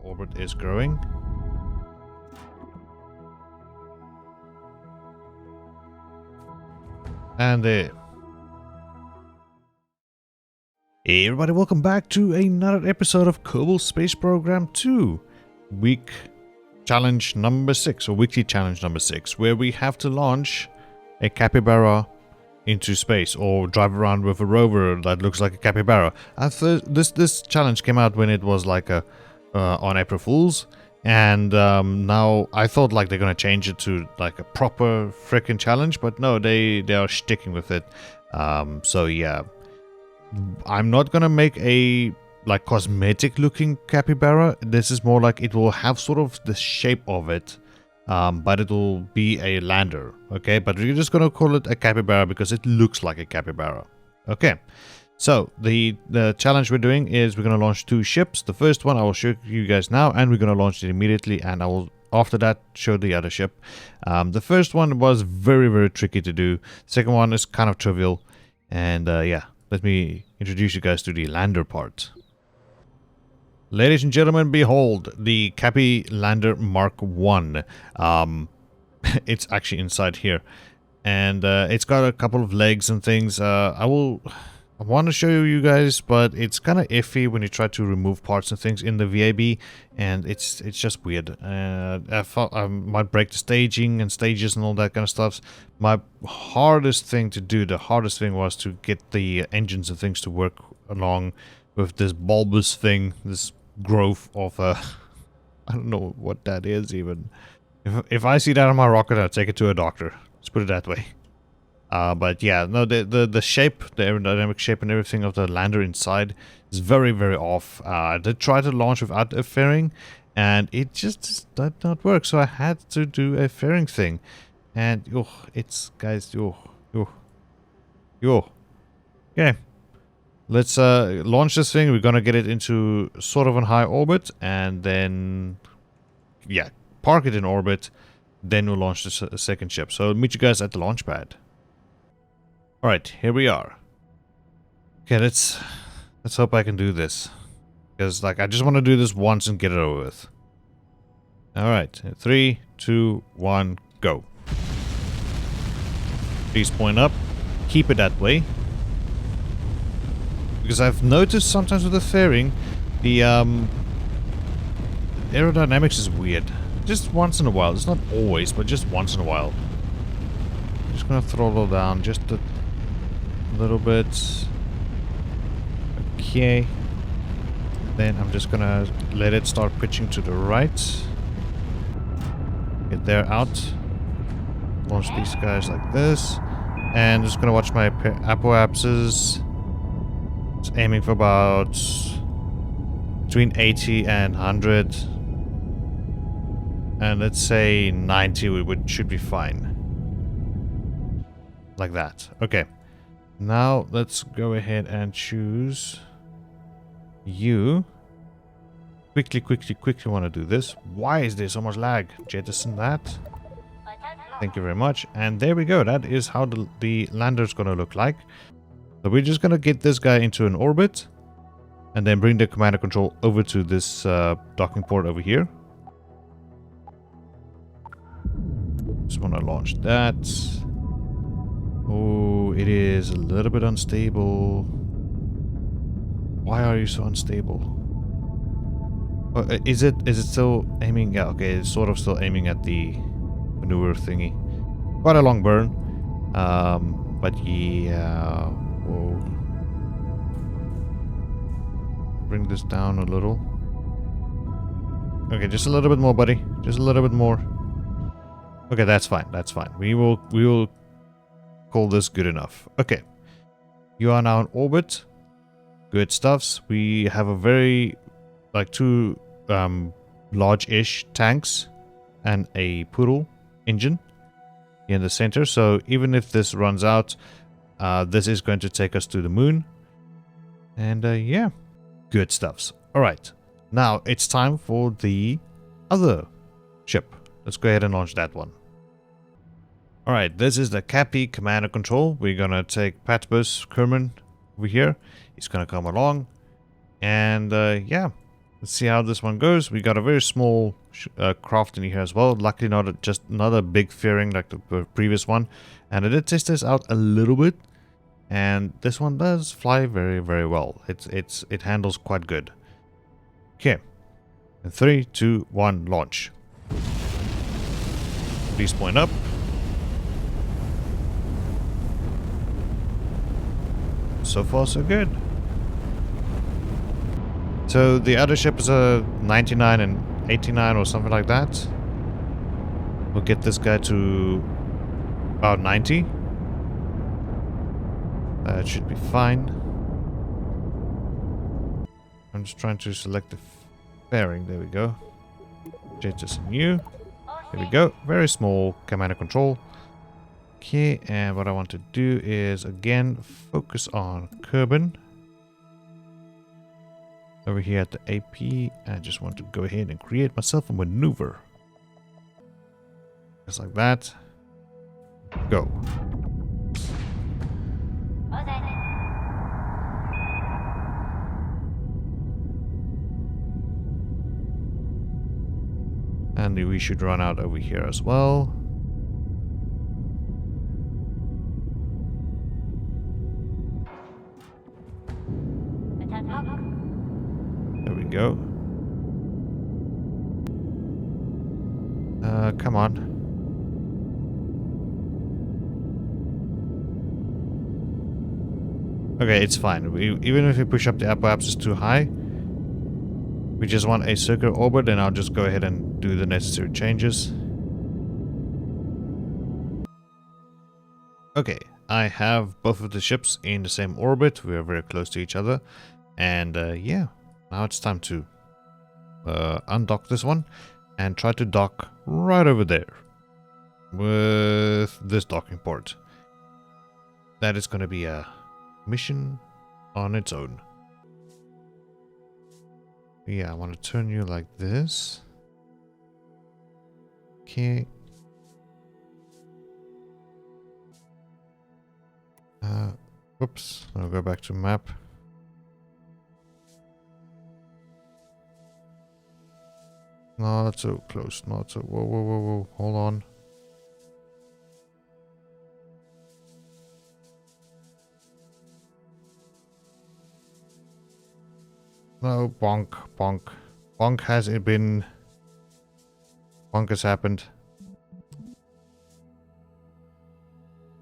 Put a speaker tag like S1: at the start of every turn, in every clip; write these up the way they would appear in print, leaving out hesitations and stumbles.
S1: orbit is growing. And there. Hey everybody, welcome back to another episode of Kerbal Space Program 2. Week challenge number 6, or weekly challenge number 6, where we have to launch a capybara into space, or drive around with a rover that looks like a capybara. This challenge came out when it was like a on April Fool's, and now I thought like they're gonna change it to like a proper freaking challenge, but no, they are sticking with it. So yeah, I'm not gonna make a like cosmetic looking capybara. This is more like it will have sort of the shape of it, but it will be a lander. Okay, but we're just gonna call it a capybara because it looks like a capybara. Okay, so the challenge we're doing is we're gonna launch 2 ships. The first one I will show you guys now, and we're gonna launch it immediately, and I will after that show the other ship. The first one was very tricky to do. The second one is kind of trivial, and yeah. Let me introduce you guys to the lander part. Ladies and gentlemen, behold the Cappy Lander Mark 1. It's actually inside here. And it's got a couple of legs and things. I want to show you guys, but it's kind of iffy when you try to remove parts and things in the VAB, and it's just weird. I thought I might break the staging and stages and all that kind of stuff. My hardest thing to do, the hardest thing was to get the engines and things to work along with this bulbous thing, this growth of I don't know what that is even. If I see that on my rocket, I'll take it to a doctor. Let's put it that way. But yeah, no, the shape, the aerodynamic shape and everything of the lander inside is very off. I did try to launch without a fairing, and it just did not work. So I had to do a fairing thing, and it's guys, okay. Let's launch this thing. We're gonna get it into sort of a high orbit, and then yeah, park it in orbit. Then we'll launch the second ship. So I'll meet you guys at the launch pad. Alright, here we are. Okay, let's hope I can do this. Because, like, I just want to do this once and get it over with. Alright, 3, 2, 1, go. Please point up. Keep it that way. Because I've noticed sometimes with the fairing, the aerodynamics is weird. Just once in a while. It's not always, but just once in a while. I'm just gonna throttle down just a little bit. Okay. Then I'm just gonna let it start pitching to the right. Get there out. Launch these guys like this. And just gonna watch my apoapses. Just aiming for about between 80 and 100. And let's say 90 should be fine. Like that. Okay. Now let's go ahead and choose you. Quickly want to do this. Why is there so much lag? Jettison that. Thank you very much. And there we go. That is how the lander's going to look like. So we're just going to get this guy into an orbit. And then bring the command and control over to this docking port over here. Just want to launch that. Oh, it is a little bit unstable. Why are you so unstable? Is it still aiming? Yeah, okay, it's sort of still aiming at the maneuver thingy. Quite a long burn. But yeah. Whoa. Bring this down a little. Okay, just a little bit more, buddy. Just a little bit more. Okay, that's fine. That's fine. We will call this good enough. Okay. You are now in orbit. Good stuffs. We have a very, like, 2 large-ish tanks and a poodle engine in the center. So even if this runs out, this is going to take us to the moon. And yeah, good stuffs. All right. Now it's time for the other ship. Let's go ahead and launch that one. Alright, this is the Cappy command and control. We're gonna take Patbus Kerman over here. He's gonna come along. And yeah, Let's see how this one goes. We got a very small craft in here as well. Luckily just not a big fairing like the previous one. And I did test this out a little bit. And this one does fly very, very well. It handles quite good. Okay. 3, 2, 1, launch. Please point up. So far, so good. So the other ship is a 99 and 89 or something like that. We'll get this guy to about 90. That should be fine. I'm just trying to select the fairing. There we go. Change this to new. There we go. Very small command and control. Okay, and what I want to do is again focus on Kerbal. Over here at the AP, I just want to go ahead and create myself a maneuver. Just like that. Go. And we should run out over here as well. There we go. Come on. Okay, it's fine. Even if we push up the apoapsis too high, we just want a circular orbit, and I'll just go ahead and do the necessary changes. Okay, I have both of the ships in the same orbit. We are very close to each other. And yeah, now it's time to undock this one and try to dock right over there with this docking port. That is going to be a mission on its own. Yeah, I want to turn you like this. Okay. Whoops. I'll go back to map. Not so close. Not so. Whoa, whoa, whoa, whoa. Hold on. No, bonk, bonk. Bonk has it been. Bonk has happened.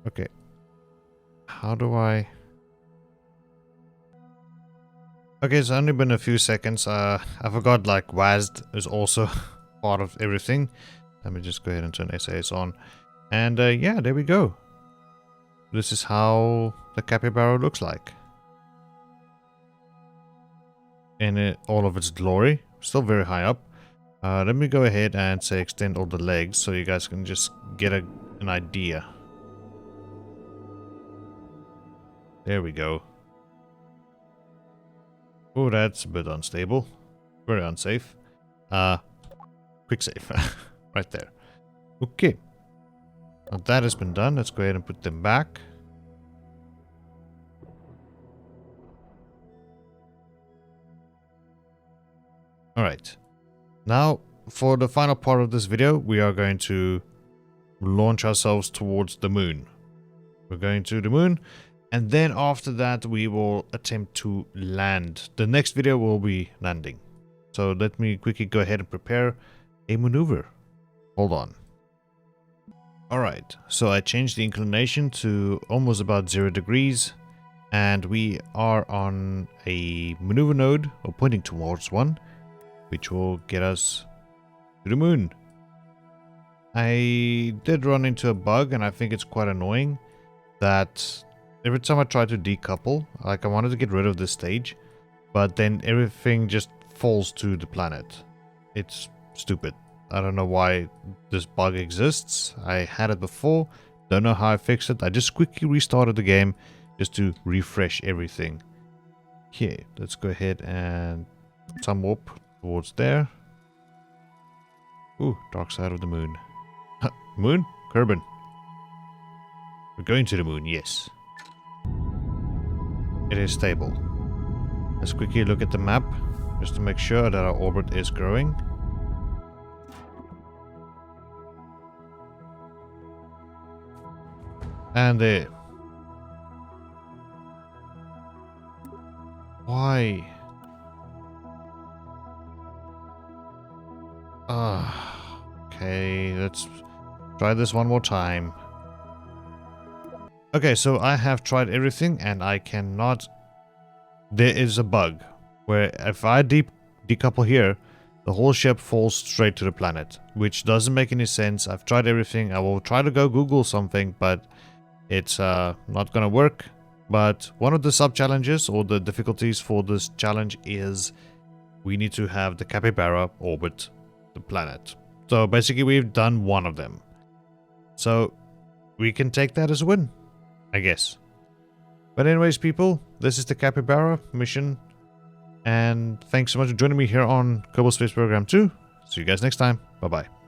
S1: Okay. How do I... Okay, it's only been a few seconds. I forgot like WASD is also part of everything. Let me just go ahead and turn SAS on. And yeah, there we go. This is how the Capybara looks like. In all of its glory. Still very high up. Let me go ahead and say extend all the legs so you guys can just get an idea. There we go. Oh, that's a bit unstable. Very unsafe. Quick save. Right there. Okay. Now that has been done. Let's go ahead and put them back. Alright. Now, for the final part of this video, we are going to launch ourselves towards the moon. We're going to the moon. And then after that, we will attempt to land. The next video will be landing. So let me quickly go ahead and prepare a maneuver. Hold on. Alright, so I changed the inclination to almost about 0 degrees. And we are on a maneuver node, or pointing towards one, which will get us to the moon. I did run into a bug, and I think it's quite annoying that... Every time I try to decouple, like I wanted to get rid of this stage, but then everything just falls to the planet. It's stupid. I don't know why this bug exists. I had it before, don't know how I fixed it. I just quickly restarted the game just to refresh everything. Okay, let's go ahead and some warp towards there. Ooh, dark side of the moon. Moon? Kerbal. We're going to the moon, yes. It is stable. Let's quickly look at the map. just to make sure that our orbit is growing. And there. Why? Okay, let's try this one more time. Okay, so I have tried everything and I cannot... There is a bug where if I decouple here, the whole ship falls straight to the planet, which doesn't make any sense. I've tried everything. I will try to go Google something, but it's not gonna work. But one of the sub-challenges or the difficulties for this challenge is we need to have the Capybara orbit the planet. So basically we've done one of them. So we can take that as a win, I guess. But anyways, people, this is the Capybara mission. And thanks so much for joining me here on Kerbal Space Program 2. See you guys next time. Bye-bye.